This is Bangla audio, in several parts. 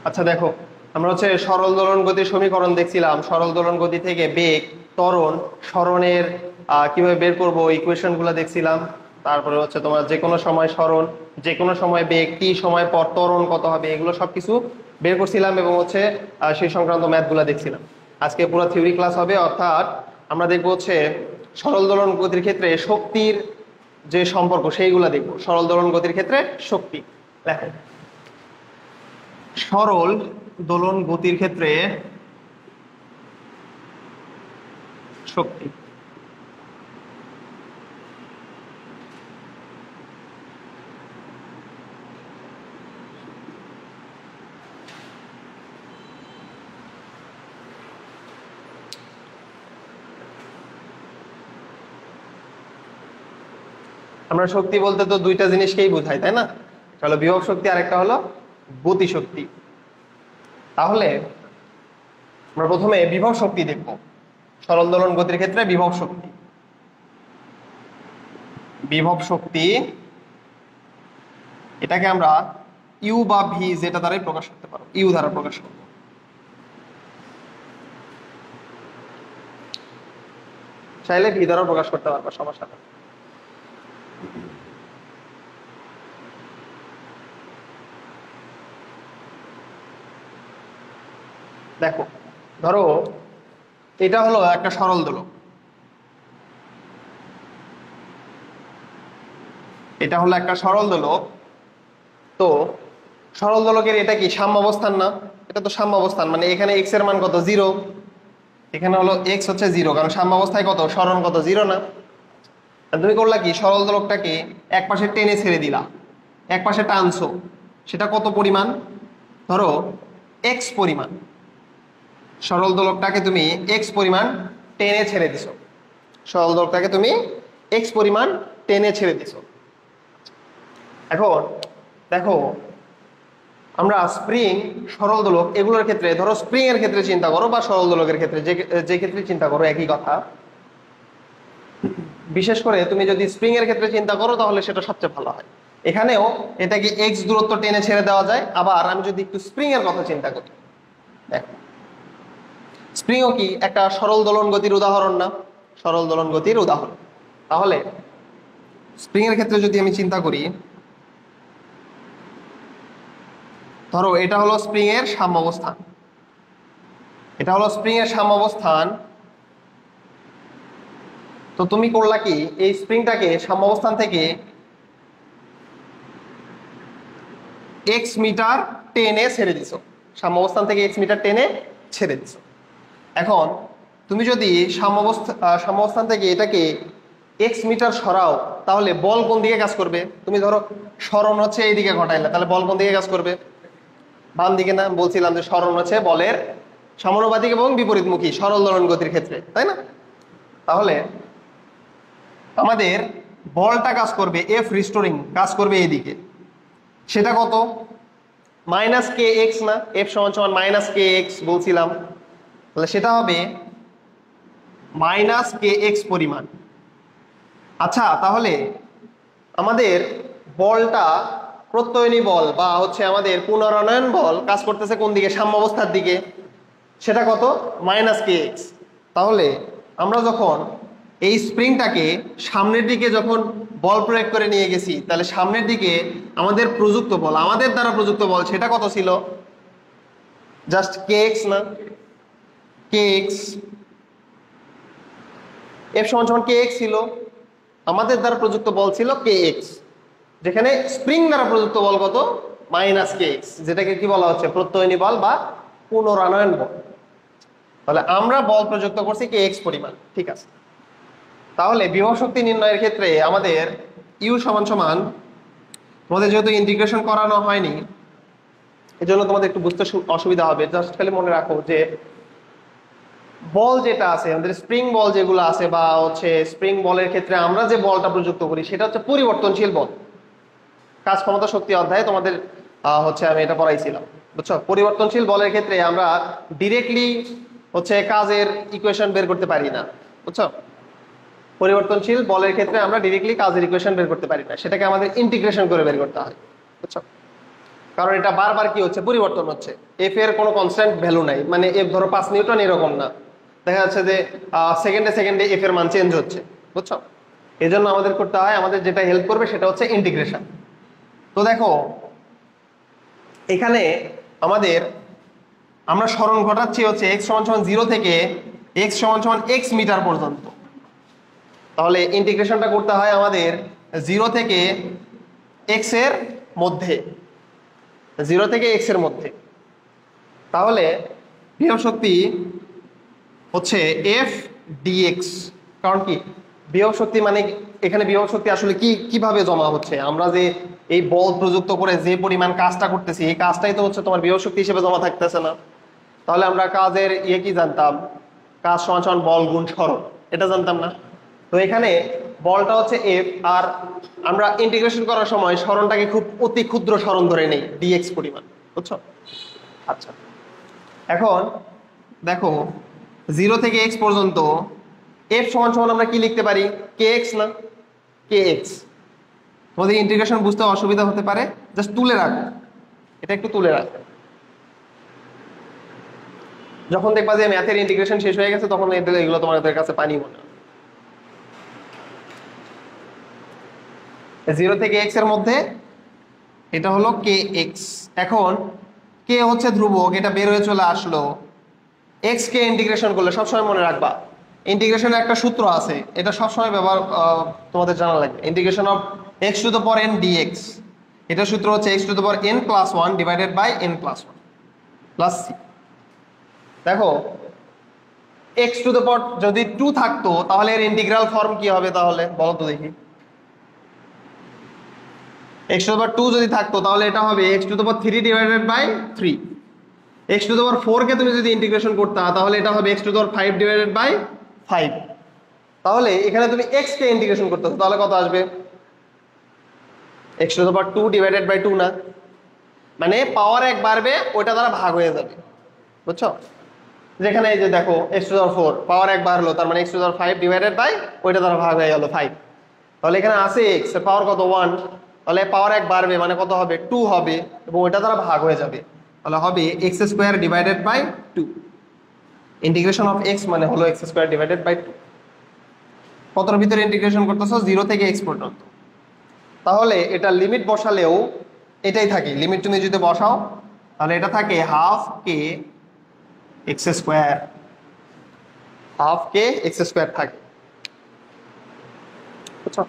আচ্ছা দেখো, আমরা হচ্ছে সরল দোলন গতির সমীকরণ দেখছিলাম। সরল দোলন গতি থেকে বেগ, ত্বরণ, সরণের কিভাবে বের করব ইকুয়েশন গুলো দেখছিলাম। তারপরে হচ্ছে তোমার যে কোনো সময় সরণ, যে কোনো সময় বেগ, টি সময় পর ত্বরণ কত হবে, এগুলো সবকিছু বের করছিলাম এবং হচ্ছে সেই সংক্রান্ত ম্যাথ গুলা দেখছিলাম। আজকে পুরো থিওরি ক্লাস হবে, অর্থাৎ আমরা দেখবো হচ্ছে সরল দোলন গতির ক্ষেত্রে শক্তির যে সম্পর্ক সেইগুলা দেখবো। সরল দোলন গতির ক্ষেত্রে শক্তি দেখো, সরল দোলন গতির ক্ষেত্রে শক্তি। আমরা শক্তি বলতে তো দুইটা জিনিসকেই বোঝাই, তাই না? একটা হলো বিভব শক্তি আর একটা হলো গতি শক্তি। তাহলে আমরা প্রথমে বিভব শক্তি দেখব। সরল দোলন গতির ক্ষেত্রে বিভব শক্তি, বিভব শক্তি এটাকে আমরা ইউ বা ভি যেটা দ্বারাই প্রকাশ করতে পারো, ইউ দ্বারা প্রকাশ করব। চাইলে ভি দ্বারা প্রকাশ করতে পারবো, সমস্যা নেই। দেখো, ধরো এটা হলো একটা সরল দোলক, এটা হলো একটা সরল দোলক। তো সরল দোলকের এটা কি সাম্যাবস্থান না? এটা তো সাম্যাবস্থান, মানে এখানে এক্স এর মান কত? 0। এখানে হলো এক্স হচ্ছে 0, কারণ সাম্যাবস্থায় কত? সরণ কত? 0 না? তুমি করলা কি, সরল দোলকটাকে এক পাশে টেনে ছেড়ে দিলা, এক পাশে টানছো, সেটা কত পরিমাণ? ধরো এক্স পরিমাণ। সরল দোলকটাকে তুমি এক্স পরিমাণ টেনে ছেড়ে দিছো, সরল দোলকটাকে তুমি এক্স পরিমাণ টেনে ছেড়ে দিছো। এখন দেখো, আমরা স্প্রিং, সরল দোলক এগুলোর ক্ষেত্রে, ধরো স্প্রিং এর ক্ষেত্রে চিন্তা করো বা সরল দোলকের ক্ষেত্রে, যে ক্ষেত্রে চিন্তা করো একই কথা। বিশেষ করে তুমি যদি স্প্রিং এর ক্ষেত্রে চিন্তা করো তাহলে সেটা সবচেয়ে ভালো হয়। এখানেও এটাকে এক্স দূরত্ব টেনে ছেড়ে দেওয়া যায়। আবার আমি যদি একটু স্প্রিং এর কথা চিন্তা করি, দেখো স্প্রিংও কি একটা সরল দোলন গতির উদাহরণ না? সরল দোলন গতির উদাহরণ। তাহলে স্প্রিং এর ক্ষেত্রে যদি আমি চিন্তা করি, ধরো এটা হলো স্প্রিং এর সাম্যাবস্থান, এটা হলো স্প্রিং এর সাম্যাবস্থান। তো তুমি করলা কি, এই স্প্রিংটাকে সাম্যাবস্থান থেকে এক্স মিটার টেনে ছেড়ে দিছো, সাম্যাবস্থান থেকে এক্স মিটার টেনে ছেড়ে দিছো। এখন তুমি যদি সাম্যাবস্থান থেকে এটাকে এক্স মিটার সরাও, তাহলে বল কোন দিকে কাজ করবে? তুমি ধরো সরণ হচ্ছে এইদিকে ঘটাইলে, তাহলে বল কোন দিকে কাজ করবে? বাম দিকে না? বলছিলাম যে সরণ হচ্ছে বলের সমানুপাতিক এবং বিপরীতমুখী সরল দোলন গতির ক্ষেত্রে, তাই না? তাহলে আমাদের বলটা কাজ করবে, এফ রিস্টোরিং কাজ করবে এইদিকে, সেটা কত? মাইনাস কে এক্স না? এফ সমান সমান মাইনাস কে এক্স বলছিলাম, তাহলে সেটা হবে মাইনাস কে এক্স পরিমাণ। আচ্ছা, তাহলে আমাদের বলটা, প্রত্যয়নী বল বা হচ্ছে আমাদের পুনরানয়ন বল কাজ করতেছে কোন দিকে? সাম্যাবস্থার দিকে, সেটা কত? মাইনাস কে এক্স। তাহলে আমরা যখন এই স্প্রিংটাকে সামনের দিকে যখন বল প্রয়োগ করে নিয়ে গেছি, তাহলে সামনের দিকে আমাদের প্রযুক্ত বল, আমাদের দ্বারা প্রযুক্ত বল, সেটা কত ছিল? জাস্ট কে এক্স না? কে এক্স, এফ সমান সমান কে এক্স ছিল, আমাদের দ্বারা প্রযুক্ত বল ছিল কে এক্স, যেখানে স্প্রিং দ্বারা প্রযুক্ত বল কত? মাইনাস কে এক্স, যেটাকে কি বলা হচ্ছে? প্রত্যয়নী বল বা পুনরানয়ন বল। তাহলে আমরা বল প্রযুক্ত করছি কে এক্স পরিমাণ, ঠিক আছে। তাহলে বিভব শক্তি নির্ণয়ের ক্ষেত্রে আমাদের ইউ সমান সমান, তোমাদের যেহেতু ইন্টিগ্রেশন করানো হয়নি এজন্য তোমাদের একটু বুঝতে অসুবিধা হবে, জাস্ট খালি মনে রাখো যে বল যেটা আছে, আমাদের স্প্রিং বল যেগুলো আছে বা হচ্ছে স্প্রিং বলের ক্ষেত্রে আমরা যে বলটা প্রযুক্ত করি সেটা হচ্ছে পরিবর্তনশীল বল। কাজ ক্ষমতা শক্তি অধ্যায়ে তোমাদের হচ্ছে আমি এটা পড়াইছিলাম, বুঝছো? পরিবর্তনশীল বলের ক্ষেত্রে আমরা ডিরেক্টলি হচ্ছে কাজের ইকুয়েশন বের করতে পারি না, বুঝছো? পরিবর্তনশীল বলের ক্ষেত্রে আমরা ডিরেক্টলি কাজের ইকুয়েশন বের করতে পারি না, সেটাকে আমাদের ইন্টিগ্রেশন করে বের করতে হয়, বুঝছো? কারণ এটা বারবার কি হচ্ছে, পরিবর্তন হচ্ছে। এফ এর কোনো কনস্ট্যান্ট ভ্যালু নাই, মানে এফ ধরো 5 নিউটন এরকম না, দেখা যাচ্ছে যে সেকেন্ডে সেকেন্ডে এফ এর মান চেঞ্জ হচ্ছে, বুঝছো? এই জন্য আমাদের করতে হয়, আমাদের যেটা হেল্প করবে সেটা হচ্ছে ইন্টিগ্রেশন। তো দেখো এখানে আমাদের আমরা সরণ ঘটাচ্ছি হচ্ছে x সমান সমান 0 থেকে x সমান সমান x মিটার পর্যন্ত। তাহলে ইন্টিগ্রেশনটা করতে হয় আমাদের 0 থেকে x এর মধ্যে, 0 থেকে x এর মধ্যে। তাহলে বিভব শক্তি হচ্ছে f dx। কারণ কি বিভব শক্তি মানে এখানে বিভব শক্তি আসলে কি কিভাবে জমা হচ্ছে, আমরা যে এই বল প্রযুক্ত করে যে পরিমাণ কাজটা করতেছি এই কাজটাই তো হচ্ছে তোমার বিভব শক্তি হিসেবে জমা থাকতেছে না। তাহলে আমরা কাজের কি জানতাম, কাজ সমান সমান বল গুণ সরণ, এটা জানতাম না। তো এখানে বলটা হচ্ছে এফ, আর আমরা ইন্টিগ্রেশন করার সময় সরণটাকে খুব অতি ক্ষুদ্র সরণ ধরে নেই ডিএক্স পরিমাণ, বুঝছো? আচ্ছা এখন দেখো 0 থেকে x পর্যন্ত f সমান সমান আমরা কি লিখতে পারি, kx না, kx। তোমাদের ইন্টিগ্রেশন বুঝতে অসুবিধা হতে পারে, জাস্ট তুলে রাখো, এটা একটু তুলে রাখো। যখন দেখবা যে ম্যাথের ইন্টিগ্রেশন শেষ হয়ে গেছে তখন এগুলো তোমাদের কাছে পানি মনে হয়। 0 থেকে x এর মধ্যে এটা হলো kx। এখন k হচ্ছে ধ্রুবক, এটা বের হয়ে চলে আসলো। x কে ইন্টিগ্রেশন করলে সবসময় মনে রাখবা ইন্টিগ্রেশনের একটা সূত্র আছে, এটা সবসময় ব্যবহার তোমাদের জানা লাগবে। Integration of x to the power n dx, এটা সূত্র হচ্ছে x to the power n plus 1 divided by n plus 1 plus c। দেখো x টু দ্য পাওয়ার যদি 2 থাকতো তাহলে এর ইন্টিগ্রাল ফর্ম কি হবে, তাহলে বলো তো দেখি। x টু দ্য পাওয়ার 2 যদি থাকতো তাহলে এটা হবে x to the power 3 divided by 3। x to the power 4 কে তুমি যদি ইন্টিগ্রেশন করতে তাহলে এটা হবে x to the power 5 divided by 5। তাহলে এখানে তুমি x কে ইন্টিগ্রেশন করতেছো তাহলে কত আসবে, x to the power 2 divided by 2 না, মানে পাওয়ার 1 বাড়বে ওইটা দ্বারা ভাগ হয়ে যাবে, বুঝছো? যেখানে এই যে দেখো x to the power 4 power 1 বাড়লো, তার মানে x to the power 5 divided by ওইটা দ্বারা ভাগ হয়ে গেল 5। তাহলে এখানে আছে x এর পাওয়ার কত 1, তাহলে পাওয়ার 1 বাড়বে মানে কত হবে 2 হবে, এবং ওইটা দ্বারা ভাগ হয়ে যাবে, তাহলে হবে x square divided by 2। Integration of x মানে হলো x স্কয়ার ডিভাইডেড বাই 2। কতর ভিতরে ইন্টিগ্রেশন করতেছো, 0 থেকে x পর্যন্ত। তাহলে এটা লিমিট বসালেও এটাই থাকে, লিমিট তুমি যদি বসাও তাহলে এটা থাকে হাফ কে এক্স স্কয়ার, হাফ কে এক্স স্কয়ার থাকে, বুঝছো?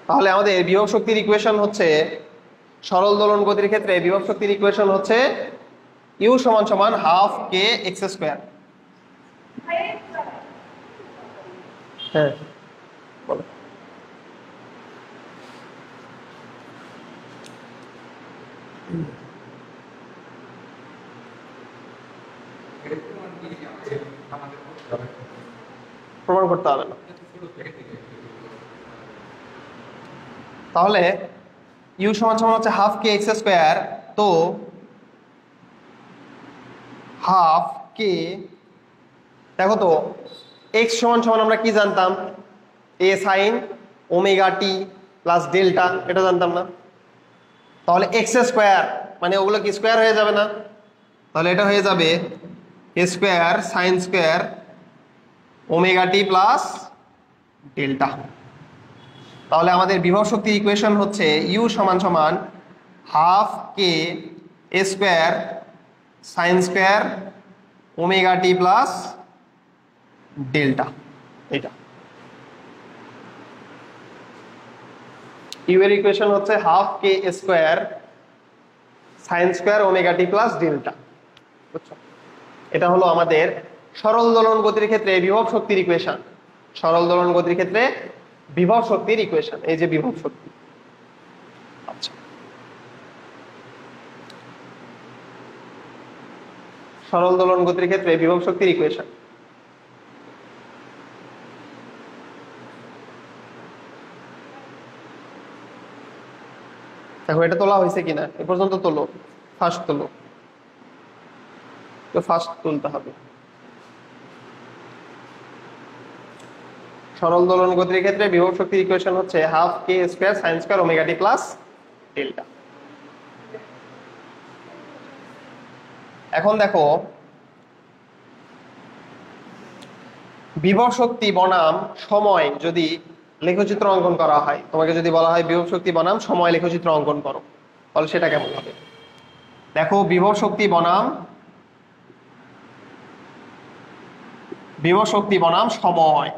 তাহলে আমাদের বিভব শক্তির ইকুয়েশন হচ্ছে, সরল দোলন গতির ক্ষেত্রে বিভব শক্তির ইকুয়েশন হচ্ছে ইউ সমান সমান হাফ কে এক্স স্কয়ার। হ্যাঁ বলো। প্রমাণ করতে হবে না। তাহলে ইউ সমান সমান হচ্ছে হাফ কে এক্স স্কয়ার, তো হাফ কে, দেখো তো এক্স সমান সমান আমরা কি জানতাম, এ sine omega t plus delta, এটা জানতাম না। তাহলে এক্স স্কয়ার মানে ওগুলো কি স্কয়ার হয়ে যাবে না, তাহলে এটা হয়ে যাবে এ square sine square omega t plus delta. তাহলে আমাদের বিভব শক্তির ইকুয়েশন হচ্ছে ইউ সমান সমান হাফ কে এ square sine square omega t plus delta. এটা ইউ এর ইকুয়েশন হচ্ছে half k square sine square omega t plus delta, বুঝছো? এটা হলো আমাদের সরল দোলন গতির ক্ষেত্রে বিভব শক্তির ইকুয়েশন। সরল দোলন গতির ক্ষেত্রে বিভব শক্তির ইকুয়েশন, এই যে বিভব শক্তি। আচ্ছা, সরল দোলন গতির ক্ষেত্রে বিভব শক্তির ইকুয়েশন। দেখো এটা তোলা হয়েছে কিনা এ পর্যন্ত, তোলো, ফার্স্ট তোলো, তো ফার্স্ট তুলতে হবে। সরল দোলন গতির ক্ষেত্রে বিভব শক্তির ইকুয়েশন হচ্ছে half k square sine square omega t plus delta. এখন দেখো বিভব শক্তি বনাম সময় যদি লেখচিত্র অঙ্কন করা হয়, তোমাকে যদি বলা হয় বিভব শক্তি বনাম সময় লেখচিত্র অঙ্কন করো, তাহলে সেটা কেমন হবে? দেখো বিভব শক্তি বনাম সময়,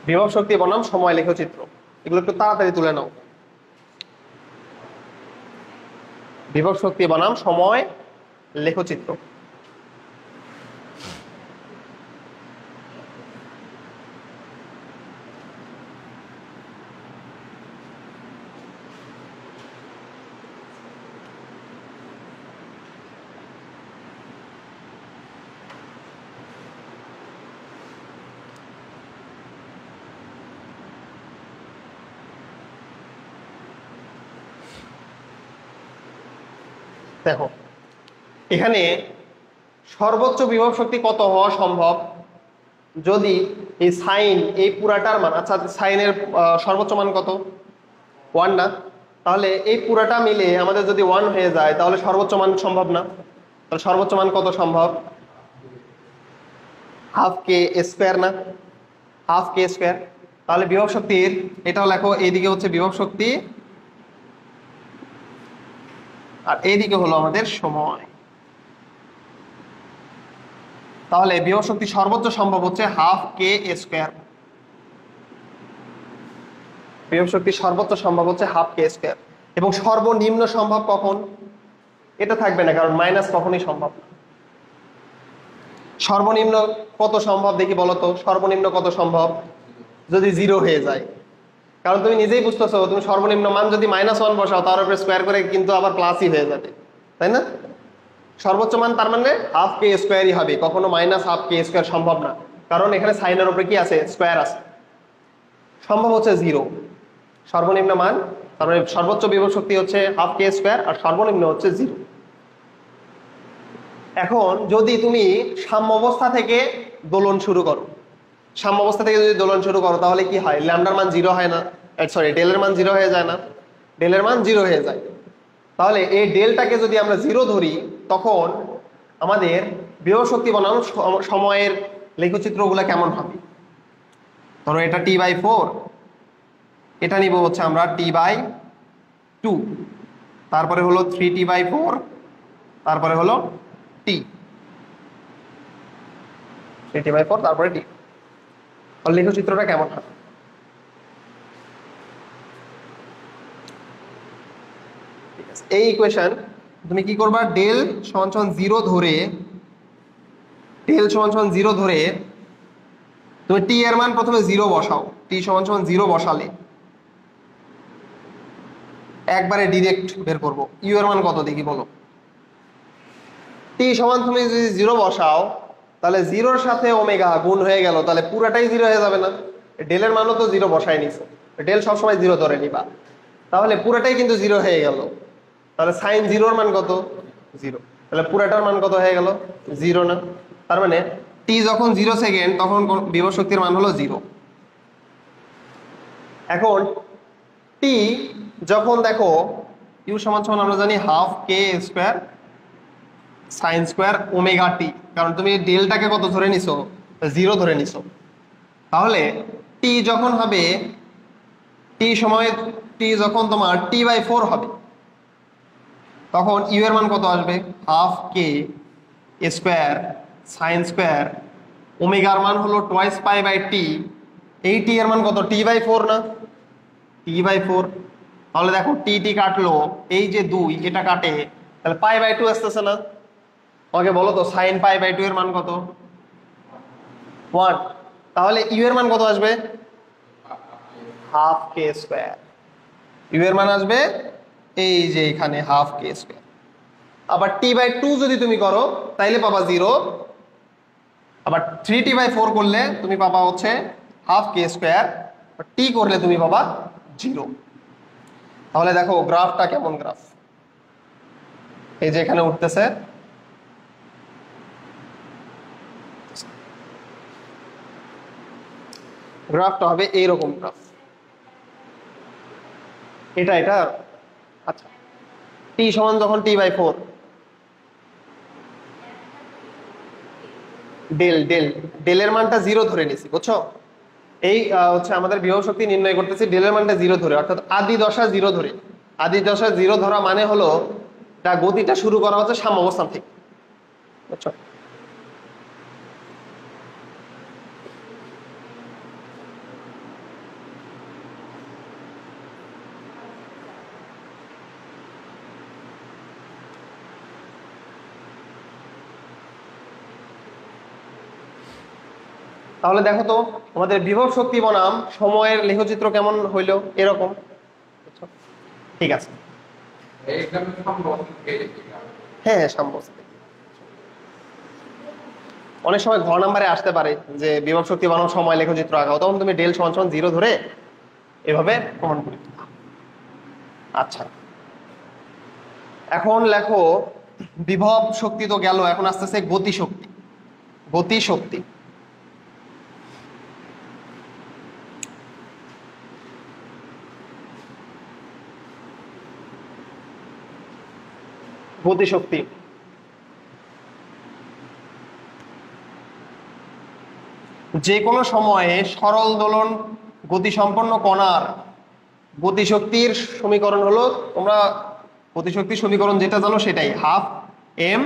বিভব শক্তি বনাম সময় লেখচিত্র, এগুলো একটু তাড়াতাড়ি তুলে নাও। বিভব শক্তি বনাম সময় লেখচিত্র। দেখো এখানে সর্বোচ্চ বিভব শক্তি কত হওয়া সম্ভব, যদি এই সাইন এই পুরাটার মান, আচ্ছা সাইনের সর্বোচ্চ মান কত? 1 না? তাহলে এই পুরাটা মিলে আমাদের যদি 1 হয়ে যায় তাহলে সর্বোচ্চ মান সম্ভব না? তাহলে সর্বোচ্চ মান কত সম্ভব? হাফ কে স্কোয়ার না? Half k square. তাহলে বিভব শক্তির এটাও লেখো, এইদিকে হচ্ছে বিভব শক্তি আর এইদিকে হলো আমাদের সময়। তাহলে বিভব শক্তি সর্বোচ্চ সম্ভব হচ্ছে হাফ কে স্কোয়ার। বিভব শক্তি সর্বোচ্চ সম্ভব হচ্ছে হাফ কে স্কোয়ার। এবং সর্বনিম্ন সম্ভব কখন? এটা থাকবে না, কারণ মাইনাস কখনোই সম্ভব না। সর্বনিম্ন কত সম্ভব দেখি বলো তো, সর্বনিম্ন কত সম্ভব? যদি 0 হয়ে যায়। কারণ তুমি নিজেই বুঝতেছো, তুমি সর্বনিম্ন মান যদি -1 বসাও তার উপরে স্কোয়ার করে কিন্তু আবার প্লাসই হয়ে যাবে, তাই না? সর্বোচ্চ মান তার মানে হাফ কে স্কোয়ারই হবে, কখনো মাইনাস হাফ কে স্কোয়ার সম্ভব না, কারণ এখানে সাইনের উপরে কি আছে? স্কোয়ার আছে। সম্ভব হচ্ছে 0 সর্বনিম্ন মান, তার মানে সর্বোচ্চ বিভব শক্তি হচ্ছে হাফ কে স্কোয়ার আর সর্বনিম্ন হচ্ছে 0। এখন যদি তুমি সাম্য অবস্থা থেকে দোলন শুরু করো, সাম্য অবস্থা থেকে যদি দোলন শুরু করো তাহলে কি হয়? ল্যামডার মান 0 হয় না? সরি, ডেলের মান 0 হয়ে যায় না? ডেলের মান 0 হয়ে যায়। তাহলে এই ডেলটাকে যদি আমরা 0 ধরি তখন আমাদের বিভব শক্তি বনাম সময়ের লেখচিত্রগুলো কেমন হবে? ধরো এটা T/4, এটা নিব হচ্ছে আমরা T/2, তারপরে হলো 3T/4, তারপরে হলো T, 3T/4 তারপরে T। লেখচিত্রটা কেমন হবে? এই ইকুয়েশন তুমি কি করবা? ডেল সমান সমান 0 ধরে, ডেল সমান সমান 0 ধরে তুমি টি এর মান প্রথমে 0 বসাও। টি সমান সমান 0 বসালে একবারে ডিরেক্ট বের করবো ইউ এর মান কত দেখি বলো। টি সমান তুমি যদি 0 বসাও তাহলে 0-র সাথে ওমেগা গুণ হয়ে গেল, তাহলে পুরাটাই 0 হয়ে যাবে না? ডেলের মানও তো 0 বসাই নিছো, ডেল সবসময় 0 ধরে নিবা, তাহলে পুরাটাই কিন্তু 0 হয়ে গেল। তাহলে সাইন 0-র মান কত? 0। তাহলে পুরাটার মান কত হয়ে গেল? 0 না? তার মানে টি যখন 0 সেকেন্ড তখন বিভব শক্তির মান হলো 0। এখন টি যখন দেখো ইউ সমান সমান আমরা জানি half k square sine square omega টি, কারণ তুমি ডেলটাকে কত ধরে নিছো? 0 ধরে নিছো। তাহলে টি যখন হবে, টি সময় টি যখন তোমার T/4 হবে তখন ইউ এর মান কত আসবে? Half k square sine square ওমেগার মান হলো টোয়াইস পাই বাই টি। এই টি এর মান কত? T/4 না? T/4। তাহলে দেখো টি টি কাটলো, এই যে 2 এটা কাটে, তাহলে π/2 আসতেছে না? আমাকে বলো তো সাইন π/2 এর মান কত? 1। তাহলে ইউ এর মান কত আসবে? Half k square. ইউ এর মান আসবে এই যে এখানে হাফ কে স্কোয়ার। আবার T/2 যদি তুমি করো তাইলে পাবা 0, আবার 3T/4 করলে তুমি পাবা হচ্ছে হাফ কে স্কোয়ার, টি করলে তুমি পাবা 0। তাহলে দেখো গ্রাফটা কেমন গ্রাফ, এই যে এখানে উঠতেছে, গ্রাফটা হবে এইরকম গ্রাফ। এটা আচ্ছা, টি সমান যখন t/4, ডেলের মানটা 0 ধরে নিছি, বুঝছো? এই হচ্ছে আমাদের বিভব শক্তি নির্ণয় করতেছি ডেলের মানটা 0 ধরে, অর্থাৎ আদি দশা 0 ধরে। আদি দশা 0 ধরা মানে হলো গতিটা শুরু করা হচ্ছে সাম্যাবস্থান থেকে, বুঝছো? তাহলে দেখো তো আমাদের বিভব শক্তি বনাম সময়ের লেখচিত্র কেমন হইলো, এরকম। ঠিক আছে, হ্যাঁ সাম্যাবস্থা। অনেক সময় ঘ নাম্বারে আসতে পারে যে বিভব শক্তি বনাম সময় লেখচিত্র আঁকাও, তখন তুমি ডেল সমান সমান 0 ধরে এভাবে প্রমাণ করি। আচ্ছা, এখন লেখো বিভব শক্তি তো গেল, এখন আসতেছে গতি শক্তি। গতি শক্তি, গতিশক্তি। যে কোনো সময়ে সরল দোলন গতিসম্পন্ন কণার গতিশক্তির সমীকরণ হলো, তোমরা গতিশক্তির সমীকরণ যেটা জানো সেটাই, half m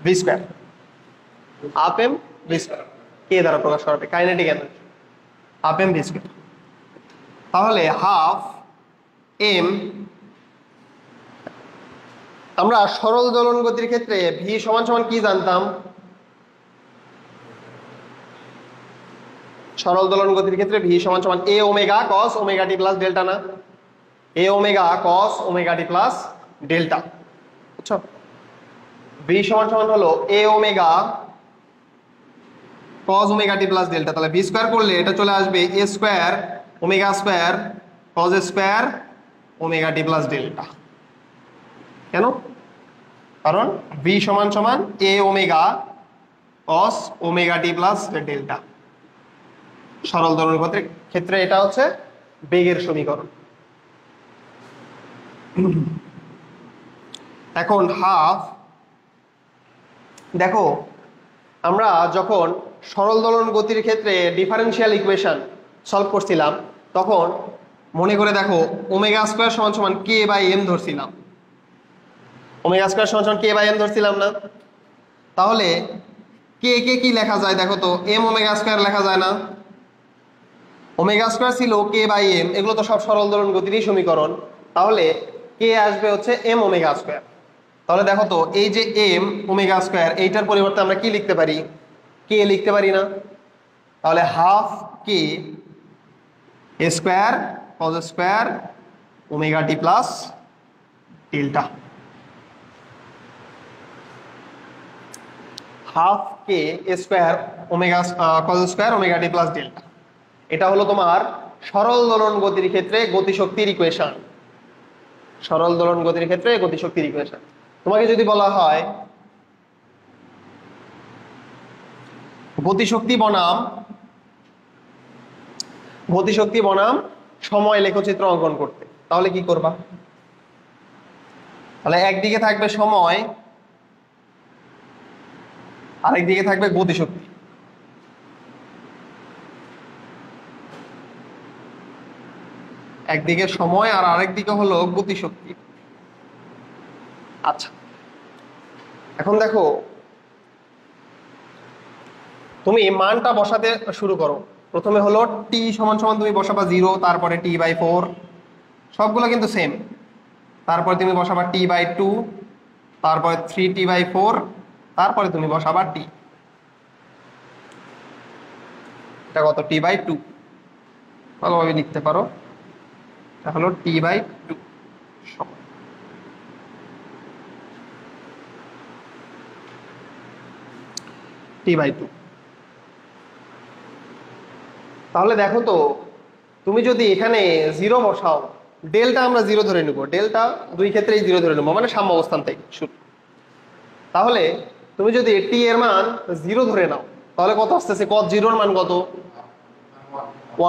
v square. Half m v square কে দ্বারা প্রকাশ করা হবে? Kinetic energy, half m v square. তাহলে হাফ এম, আমরা সরল দোলন গতির ক্ষেত্রে ভি সমান সমান কি জানতাম? সরল দোলন গতির ক্ষেত্রে ভি সমান সমান a omega cos omega t plus delta, না? A omega cos omega t plus delta, বুঝছো? ভি সমান সমান হলো a omega cos omega t plus delta. তাহলে ভি স্কয়ার করলে এটা চলে আসবে a square omega square cos square omega t plus delta. কেন? কারণ ভি সমান সমান a omega cos omega t plus delta. সরল দোলন গতির ক্ষেত্রে এটা হচ্ছে বেগের সমীকরণ। এখন হাফ, দেখো আমরা যখন সরল দোলন গতির ক্ষেত্রে ডিফারেনশিয়াল ইকুয়েশন সলভ করছিলাম, তখন মনে করে দেখো ওমেগা স্কয়ার সমান সমান কে বাই এম ধরছিলাম। ওমেগা স্কয়ার সমান সমান কে বাই এম ধরছিলাম না? তাহলে কে কে কি লেখা যায় দেখো তো, এম ওমেগা স্কয়ার লেখা যায় না? ওমেগা স্কয়ার ছিল কে বাই এম, এগুলো তো সব সরল দোলন গতিরই সমীকরণ। তাহলে কে আসবে হচ্ছে এম ওমেগা স্কয়ার। তাহলে দেখো তো এই যে এম ওমেগা স্কয়ার, এইটার পরিবর্তে আমরা কি লিখতে পারি? কে লিখতে পারি না? তাহলে half k square cos square omega t plus delta. Half k square omega cos square omega t plus delta. এটা হলো তোমার সরল দোলন গতির ক্ষেত্রে গতিশক্তির ইকুয়েশন। সরল দোলন গতির ক্ষেত্রে গতিশক্তির ইকুয়েশন। তোমাকে যদি বলা হয় গতিশক্তি বনাম সময় লেখচিত্র অঙ্কন করতে, তাহলে কি করবা? তাহলে একদিকে থাকবে সময়, আরেকদিকে থাকবে গতিশক্তি। একদিকে সময় আর আরেকদিকে হলো গতিশক্তি। আচ্ছা, এখন দেখো তুমি মানটা বসাতে শুরু করো। প্রথমে হলো টি সমান সমান তুমি বসাবা 0, তারপরে t/4, সবগুলো কিন্তু সেম। তারপরে তুমি বসাবা t/2, তারপরে 3t/4, তারপরে তুমি বসাবা টি। এটা কত? t/2। ভালোভাবে লিখতে পারো, এটা হলো t/2 সমান t/2। তাহলে দেখো তো তুমি যদি এখানে 0 বসাও, ডেলটা আমরা 0 ধরে নেব, ডেলটা দুই ক্ষেত্রেই 0 ধরে নেব, মানে সাম্য অবস্থান থেকে শুরু। তাহলে তুমি যদি টি এর মান 0 ধরে নাও, তাহলে কত আসতেছে? cos 0 এর মান কত?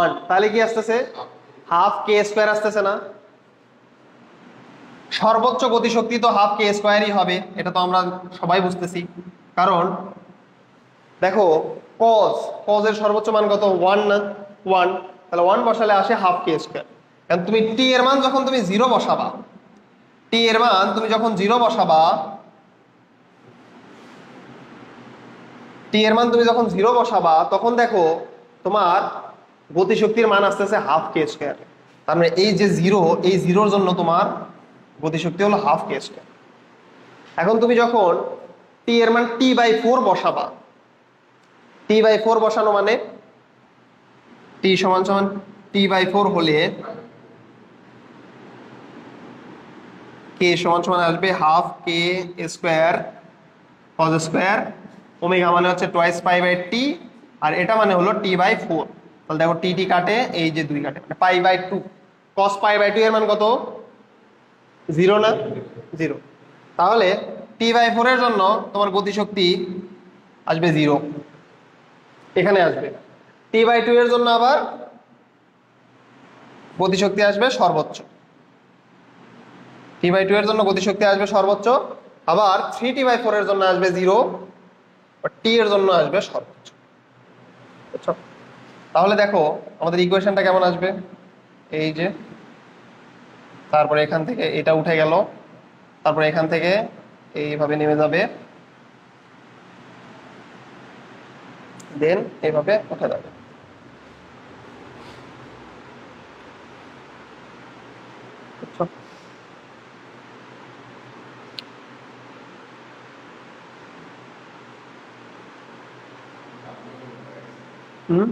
1। তাহলে কি আসতেছে? হাফ কে স্কয়ার আসতেছে না? সর্বোচ্চ গতিশক্তি তো হাফ কে স্কোয়ারই হবে, এটা তো আমরা সবাই বুঝতেছি। কারণ দেখো কজের সর্বোচ্চ মান কত, 1 না, 1, তাহলে 1 বসালে আসে হাফ কে স্কোয়ার। কারণ তুমি টি এর মান যখন তুমি 0 বসাবা, টি এর মান তুমি যখন 0 বসাবা, টি এর মান তুমি যখন 0 বসাবা, তখন দেখো তোমার গতিশক্তির মান আসতেছে হাফ কে স্কোয়ার। তার মানে এই যে 0, এই 0-র জন্য তোমার গতিশক্তি হলো হাফ কে স্কোয়ার। এখন তুমি যখন টি এর মান t/4 বসাবা, t/4 বসানো মানে t সমান সমান t/4 হলে কে সমান সমান আসবে half k square cos square, omega মানে হচ্ছে টোয়াইস পাই/টি, আর এটা মানে হলো t/4। তাহলে দেখো টি টি কাটে, এই যে 2 কাটে, মানে পাই/2। কস পাই/2 এর মান কত, 0 না, 0। তাহলে t/4 এর জন্য তোমার গতিশক্তি আসবে 0, এখানে আসবে। t/2 এর জন্য আবার গতিশক্তি আসবে সর্বোচ্চ, t/2 এর জন্য গতিশক্তি আসবে সর্বোচ্চ, আবার 3t/4 এর জন্য আসবে 0, টি এর জন্য আসবে সর্বোচ্চ। বুঝছো? তাহলে দেখো আমাদের ইকুয়েশনটা কেমন আসবে, এই যে, তারপরে এখান থেকে এটা উঠে গেল, তারপরে এখান থেকে এইভাবে নেমে যাবে, দেন এইভাবে উঠে যাবে। বুঝছো? হুম,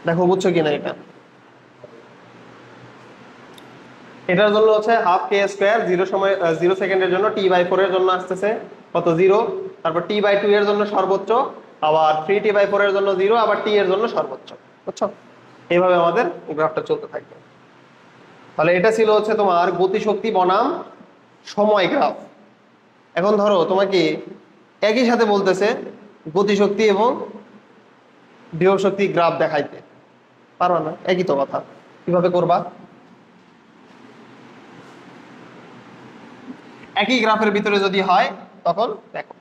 দেখো বুঝছো কিনা এটা, এটার জন্য হচ্ছে হাফ কে স্কোয়ার 0 সেকেন্ডের জন্য t/4 এর জন্য আসতেছে কত, 0, তারপর t/2 এর জন্য সর্বোচ্চ, আবার 3t/4 এর জন্য 0, আবার টি এর জন্য সর্বোচ্চ। বুঝছো? এইভাবে আমাদের গ্রাফটা চলতে থাকবে। তাহলে এটা ছিল হচ্ছে তোমার গতিশক্তি বনাম সময় গ্রাফ। এখন ধরো তোমাকে একই সাথে বলতেছে গতিশক্তি এবং বিভব শক্তি গ্রাফ দেখাইতে, পারবা না? একই তো কথা, কিভাবে করবা? একই গ্রাফের ভিতরে যদি হয় তখন দেখো,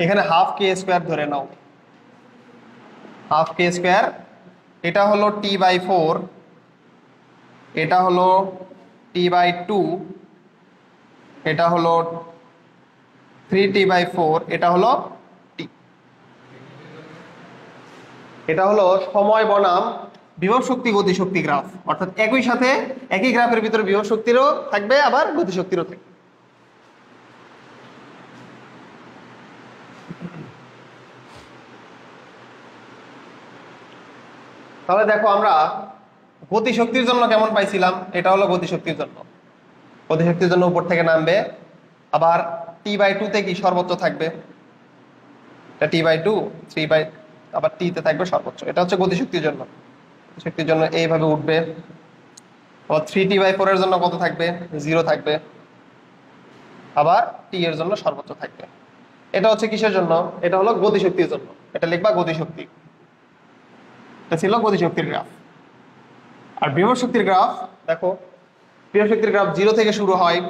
এখানে হাফ কে স্কোয়ার ধরে নাও, হাফ কে স্কোয়ার, এটা হলো t/4, এটা হলো t/2, এটা হলো 3t/4, এটা হলো t। এটা হলো সময় বনাম বিভব শক্তি গতিশক্তি গ্রাফ, অর্থাৎ একই সাথে একই গ্রাফের ভিতরে বিভব শক্তিরও থাকবে, আবার গতিশক্তিরও থাকবে। তাহলে দেখো আমরা গতিশক্তির জন্য কেমন পাইছিলাম, এটা হলো গতিশক্তির জন্য, গতিশক্তির জন্য উপর থেকে নামবে, আবার t/2 তে কি সর্বোচ্চ থাকবে, এটা t/2, আবার t তে থাকবে সর্বোচ্চ। এটা হচ্ছে গতিশক্তির জন্য, গতিশক্তির জন্য এইভাবে উঠবে। আবার 3t/4 এর জন্য কত থাকবে, 0 থাকবে, আবার টি এর জন্য সর্বোচ্চ থাকবে। এটা হচ্ছে কিসের জন্য, এটা হলো গতিশক্তির জন্য, এটা লিখবা গতিশক্তি। এটা ছিল গতিশক্তির গ্রাফ। আর বিভব শক্তির গ্রাফ দেখো, বিভব শক্তির গ্রাফ 0 থেকে শুরু হয়,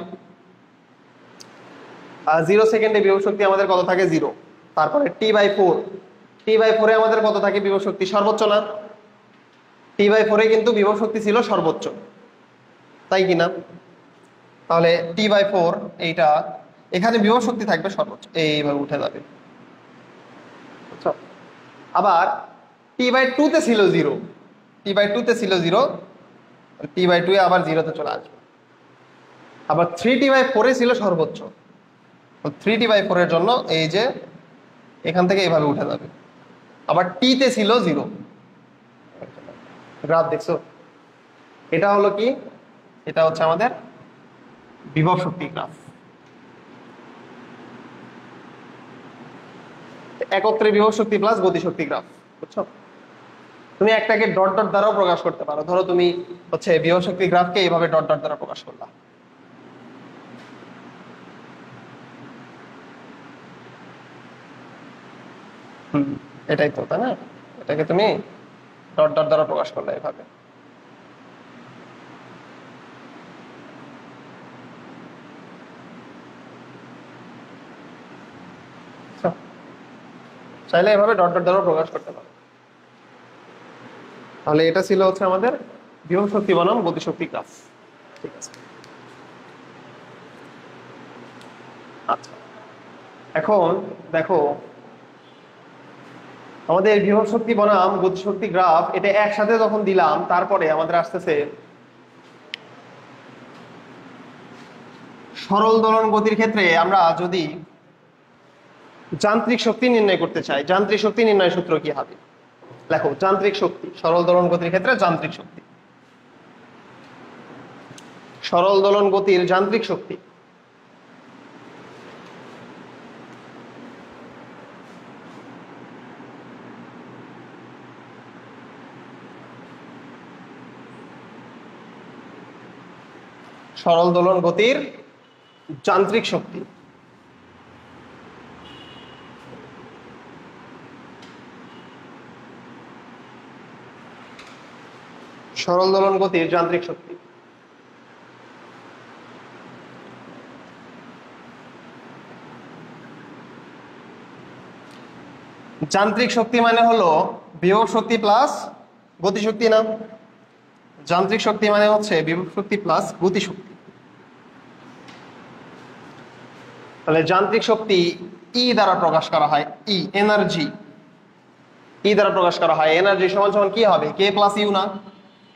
আর 0 সেকেন্ডে বিভব শক্তি আমাদের কত থাকে, 0। তারপরে t/4, t/4 এ আমাদের কত থাকে বিভব শক্তি, সর্বোচ্চ না, t/4 এ কিন্তু বিভব শক্তি ছিল সর্বোচ্চ, তাই কিনা? তাহলে t/4 এইটা, এখানে বিভব শক্তি থাকবে সর্বোচ্চ, এইভাবে উঠে যাবে। বুঝছো? আবার t/2 তে ছিল 0, t/2 তে ছিল 0, t/2 এ আবার 0 তে চলে আসবে। আবার 3t/4 এ ছিল সর্বোচ্চ, 3t/4 এর জন্য এই যে এখান থেকে এইভাবে উঠে যাবে। আবার টি তে ছিল 0। গ্রাফ দেখছো? এটা হলো কি, এটা হচ্ছে আমাদের বিভব শক্তি গ্রাফ। একত্রে বিভব শক্তি প্লাস গতিশক্তি গ্রাফ। বুঝছো? তুমি একটাকে ডট ডট দ্বারাও প্রকাশ করতে পারো। ধরো তুমি হচ্ছে বিভব শক্তি গ্রাফকে এইভাবে ডট ডট দ্বারা প্রকাশ করলা। এটাই তো, তাই না? এটাকে তুমি ডট ডট দ্বারা প্রকাশ করলে এভাবে। আচ্ছা, চাইলে এভাবে ডট ডট দ্বারা প্রকাশ করতে পারো। তাহলে এটা ছিল হচ্ছে আমাদের বিভব শক্তি বনাম গতিশক্তি গ্রাফ। ঠিক আছে। আচ্ছা, এখন দেখো আমাদের বিভব শক্তি বনাম গতিশক্তি গ্রাফ এটা একসাথে যখন দিলাম, তারপরে আমাদের আসতেছে সরল দোলন গতির ক্ষেত্রে আমরা যদি যান্ত্রিক শক্তি নির্ণয় করতে চাই, যান্ত্রিক শক্তি নির্ণয় সূত্র কি হবে? দেখো, যান্ত্রিক শক্তি সরল দোলন গতির ক্ষেত্রে যান্ত্রিক শক্তি, সরল দোলন গতির যান্ত্রিক শক্তি সরল দোলন গতির যান্ত্রিক শক্তি সরল দোলন গতির যান্ত্রিক শক্তি। যান্ত্রিক শক্তি মানে হলো বিভব শক্তি প্লাস গতিশক্তি না? যান্ত্রিক শক্তি মানে হচ্ছে বিভব শক্তি প্লাস গতিশক্তি। তাহলে যান্ত্রিক শক্তি ই দ্বারা প্রকাশ করা হয়, ই এনার্জি, ই দ্বারা প্রকাশ করা হয়। এনার্জি সমান সমান কি হবে? কে প্লাস ইউ না?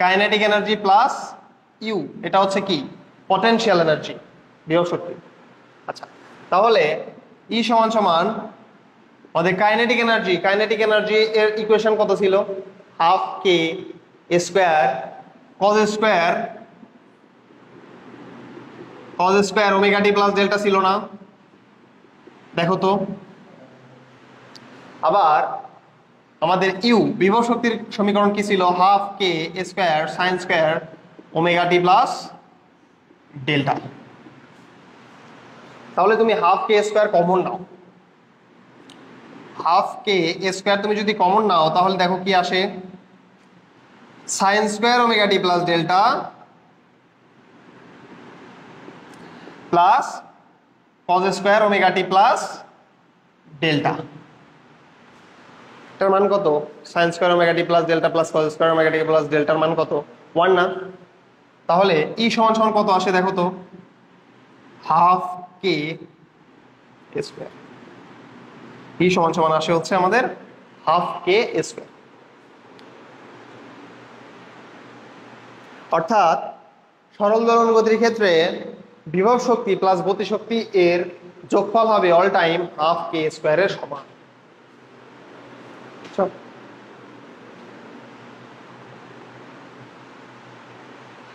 কাইনেটিক এনার্জি প্লাস ইউ, এটা হচ্ছে কি? পটেনশিয়াল এনার্জি, বিভব শক্তি। আচ্ছা, তাহলে ই সমান সমান আমাদের কাইনেটিক এনার্জি, কাইনেটিক এনার্জি এর ইকুয়েশন কত ছিল? Half k square cos square, cos square omega t plus delta ছিল না? দেখো তো। আবার আমাদের ইউ বিভব শক্তির সমীকরণ কি ছিল? Half k square sine square omega t plus delta. তাহলে তুমি হাফ কে স্কোয়ার কমন নাও, হাফ কে স্কোয়ার তুমি যদি কমন নাও তাহলে দেখো কি আসে? Sine square omega t plus delta plus cos square omega t plus delta. এটার মান কত? Sine square omega t plus delta plus cos square omega t plus ডেল্টার মান কত? 1 না? তাহলে ই সমান সমান কত আসে দেখো তো? Half k square. ই সমান সমান আসে হচ্ছে আমাদের হাফ কে স্কোয়ার। অর্থাৎ সরল দোলন গতির ক্ষেত্রে বিভব শক্তি প্লাস গতিশক্তি এর যোগফল হবে অল টাইম হাফ কে স্কোয়ারের সমান।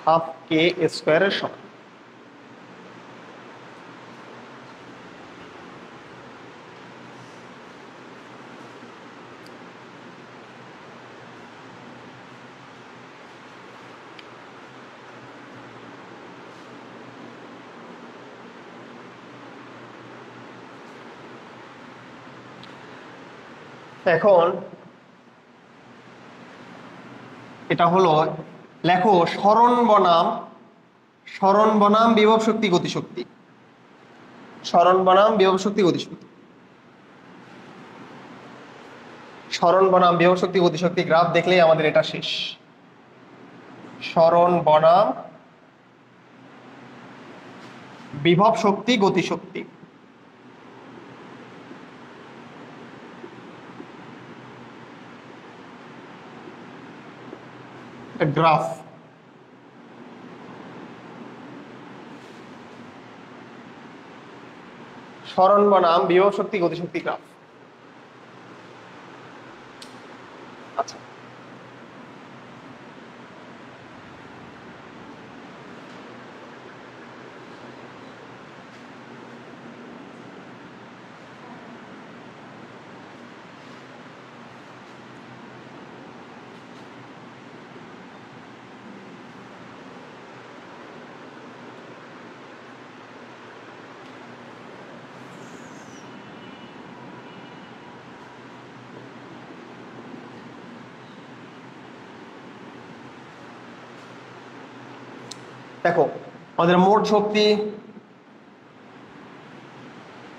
হাফ কে স্কোয়ারের সমান। এখন এটা হলো, লেখো সরণ বনাম, সরণ বনাম বিভব শক্তি গতিশক্তি, সরণ বনাম বিভব শক্তি গতিশক্তি, সরণ বনাম বিভব শক্তি গতিশক্তি গ্রাফ দেখলেই আমাদের এটা শেষ। সরণ বনাম বিভব শক্তি গতিশক্তি, গ্রাফ। সরণ বনাম বিভব শক্তি গতিশক্তি গ্রাফ। আচ্ছা, দেখো আমাদের মোট শক্তি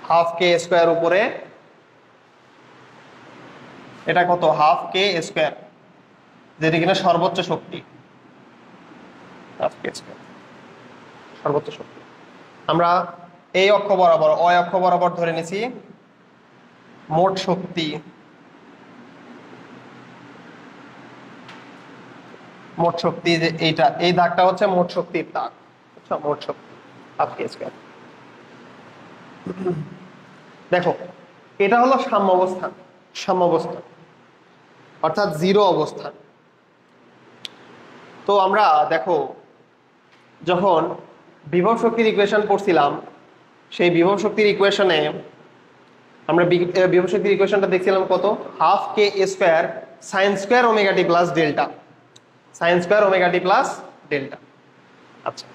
হাফ কে স্কোয়ার উপরে, এটা কত হাফ কে স্কোয়ার, যেটা কিনা সর্বোচ্চ শক্তি, হাফ কে স্কোয়ার সর্বোচ্চ শক্তি। আমরা এই অক্ষ বরাবর অয় অক্ষ বরাবর ধরে নিছি মোট শক্তি, মোট শক্তি যে এইটা, এই দাগটা হচ্ছে মোট শক্তির দাগ, আচ্ছা মোট শক্তি হাফ কে স্কয়ার। দেখো এটা হলো সাম্যাবস্থান, সাম্যাবস্থান অর্থাৎ জিরো অবস্থান। তো আমরা দেখো যখন বিভব শক্তির ইকুয়েশন পড়ছিলাম, সেই বিভব শক্তির ইকুয়েশনে আমরা বিভব শক্তির ইকুয়েশনটা দেখছিলাম কত, half k square sine square omega t plus delta, sine square omega t plus delta. আচ্ছা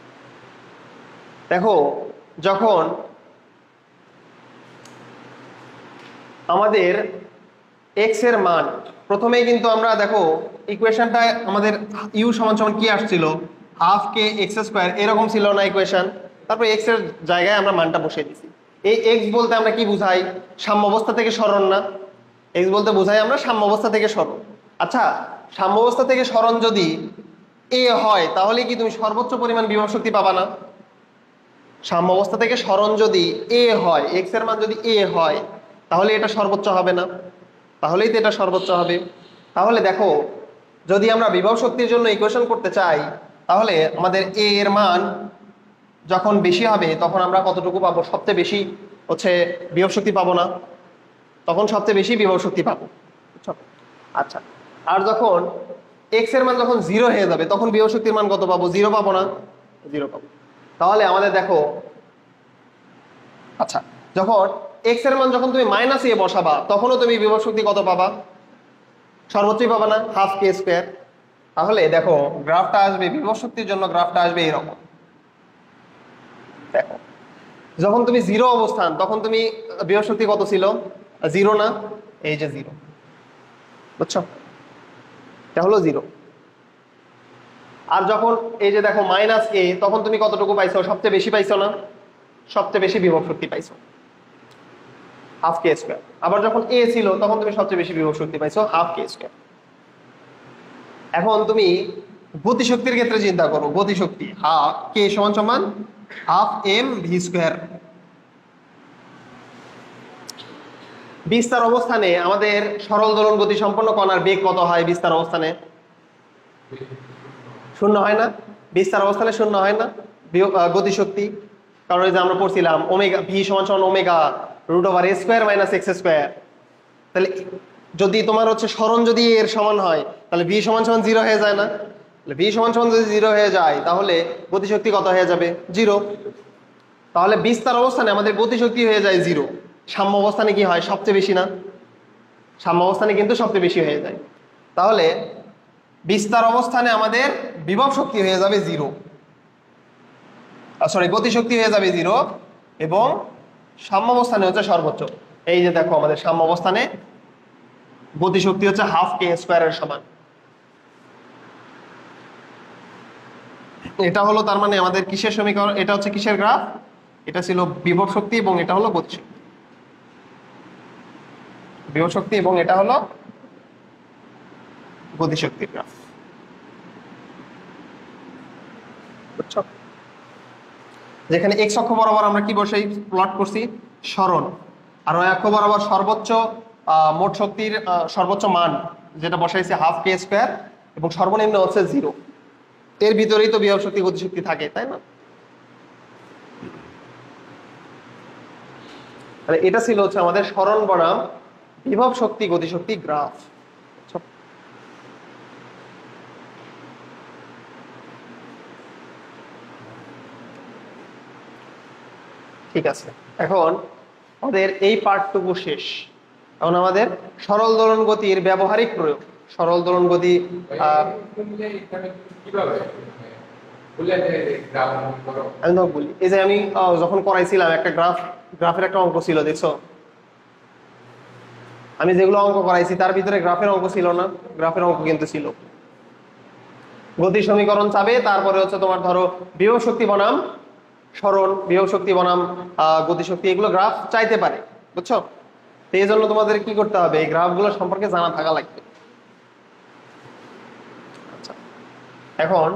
দেখো যখন আমাদের এক্স এর মান, প্রথমেই কিন্তু আমরা দেখো ইকুয়েশনটা আমাদের ইউ সমান সমান কি আসছিল, হাফ কে এক্স স্কয়ার এরকম ছিল না ইকুয়েশন, তারপর এক্স এর জায়গায় আমরা মানটা বসিয়ে দিছি। এই এক্স বলতে আমরা কি বুঝাই, সাম্যাবস্থা থেকে সরণ না, এক্স বলতে বুঝাই আমরা সাম্যাবস্থা থেকে সরণ। আচ্ছা সাম্যাবস্থা থেকে সরণ যদি এ হয় তাহলে কি তুমি সর্বোচ্চ পরিমাণ বিভব শক্তি পাবা না? সাম্যাবস্থা থেকে সরণ যদি এ হয়, এক্স এর মান যদি এ হয় তাহলে এটা সর্বোচ্চ হবে না? তাহলেই তো এটা সর্বোচ্চ হবে। তাহলে দেখো যদি আমরা বিভব শক্তির জন্য ইকুয়েশন করতে চাই তাহলে আমাদের এ এর মান যখন বেশি হবে তখন আমরা কতটুকু পাবো, সবচেয়ে বেশি হচ্ছে বিভব শক্তি পাবো না, তখন সবচেয়ে বেশি বিভব শক্তি পাবো। আচ্ছা আর যখন এক্স এর মান যখন জিরো হয়ে যাবে তখন বিভব শক্তির মান কত পাবো, জিরো পাবো না, জিরো পাবো। তাহলে আমাদের দেখো আচ্ছা যখন এক্স এর মান যখন তুমি মাইনাস এ বসাবা তখনও তুমি বিভব শক্তি কত পাবা, সর্বোচ্চই পাবা না, হাফ কে স্কয়ার। তাহলে দেখো গ্রাফটা আসবে বিভব শক্তির জন্য, গ্রাফটা আসবে এরকম। দেখো যখন তুমি জিরো অবস্থান তখন তুমি বিভব শক্তি কত ছিল, জিরো না, এই যে জিরো, বুঝছো, এটা হলো জিরো। আর যখন এই যে দেখো মাইনাস এ তখন তুমি কতটুকু পাইছো, সবচেয়ে বেশি পাইছো না, সবচেয়ে বেশি বিভব শক্তি পাইছো, হাফ কে স্কয়ার। আবার যখন এ ছিল তখন তুমি সবচেয়ে বেশি বিভব শক্তি পাইছো, হাফ কে স্কয়ার। এখন তুমি গতিশক্তির ক্ষেত্রে চিন্তা করো, গতিশক্তি হাফ কে সমান সমান হাফ এম ভি স্কয়ার। বিস্তার অবস্থানে আমাদের সরল দোলন গতি সম্পন্ন কণার বেগ কত হয় বিস্তার অবস্থানে? শূন্য হয় না? বিস্তার অবস্থানে শূন্য হয় না গতিশক্তি, কারণ এই যে আমরা পড়ছিলাম ওমেগা ভি সমান সমান omega root over a square minus x square. তাহলে যদি তোমার হচ্ছে সরণ যদি এর সমান হয় তাহলে ভি সমান সমান জিরো হয়ে যায় না? তাহলে ভি সমান সমান যদি জিরো হয়ে যায় তাহলে গতিশক্তি কত হয়ে যাবে, জিরো। তাহলে বিস্তার অবস্থানে আমাদের গতিশক্তি হয়ে যায় জিরো, সাম্য অবস্থানে কি হয়, সবচেয়ে বেশি না? সাম্য অবস্থানে কিন্তু সবচেয়ে বেশি হয়ে যায়। তাহলে বিস্তার অবস্থানে আমাদের বিভব শক্তি হয়ে যাবে জিরো, সরি গতিশক্তি হয়ে যাবে জিরো, এবং সাম্য অবস্থানে হচ্ছে সর্বোচ্চ। এই যে দেখো আমাদের সাম্য অবস্থানে গতিশক্তি হচ্ছে হাফ কে স্কয়ারের সমান। এটা হলো তার মানে আমাদের কিসের সমীকরণ, এটা হচ্ছে কিসের গ্রাফ, এটা ছিল বিভব শক্তি এবং এটা হলো গতিশক্তি, বিভব শক্তি এবং এটা হলো গতিশক্তির গ্রাফ, বুঝছো? যেখানে এক্স অক্ষ বরাবর আমরা কি বসাই, প্লট করছি সরণ, আর ওই অক্ষ বরাবর সর্বোচ্চ মোট শক্তির সর্বোচ্চ মান যেটা বসাইছে হাফ কে স্কয়ার এবং সর্বনিম্ন হচ্ছে জিরো। এর ভিতরেই তো বিভব শক্তি গতিশক্তি থাকে, তাই না? তাহলে এটা ছিল হচ্ছে আমাদের সরণ বনাম বিভব শক্তি গতিশক্তি গ্রাফ। ঠিক আছে, এখন আমাদের এই পার্টটুকু শেষ। এখন আমাদের সরল দোলন গতির ব্যবহারিক প্রয়োগ, সরল দোলন গতি আমি তো বলি, এই যে আমি যখন করাইছিলাম একটা গ্রাফের একটা অঙ্ক ছিল, দেখছো আমি যেগুলো অঙ্ক করাইছি তার ভিতরে গ্রাফের অঙ্ক ছিল না? গ্রাফের অঙ্ক কিন্তু ছিল। গতি সমীকরণ চাবে, তারপরে হচ্ছে তোমার ধরো বিভব শক্তি বনাম সরণ, বিভব শক্তি বনাম গতিশক্তি, এগুলো গ্রাফ চাইতে পারে, বুঝছো? তো এই জন্য তোমাদের কি করতে হবে, এই গ্রাফগুলো সম্পর্কে জানা থাকা লাগবে। আচ্ছা, এখন